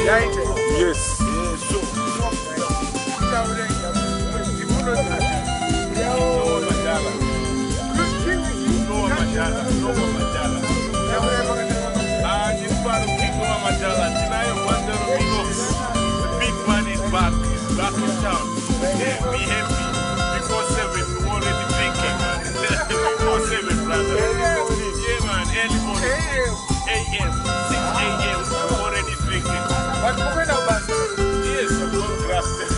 Yes. The big man is back. He's back in town. Yeah, be happy. Before 7, we already drinking. Before 7, brother. Yeah, man. Early morning. 6 a.m. 6 a.m. I'm already drinking. Yes, I'm going grafted.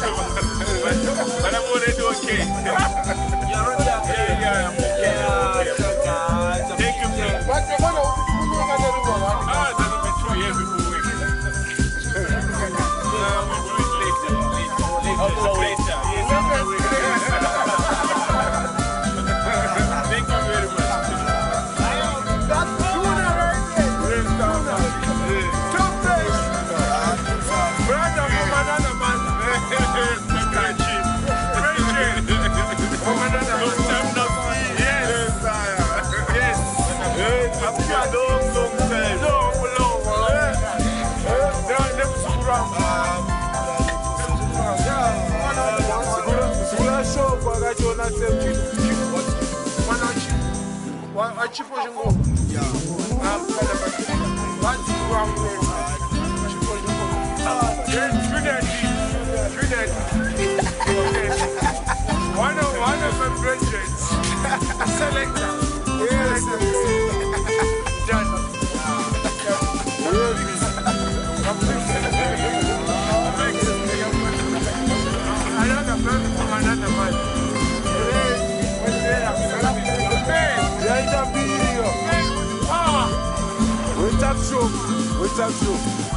But I'm already okay. Yeah, I'm okay. Thank you, man. That'll be true every week. We'll do it later. Later. Yes, thank you very much. Brother from another man. One of my friends, selector. Yes. Done. Another man from another man. What's up, show?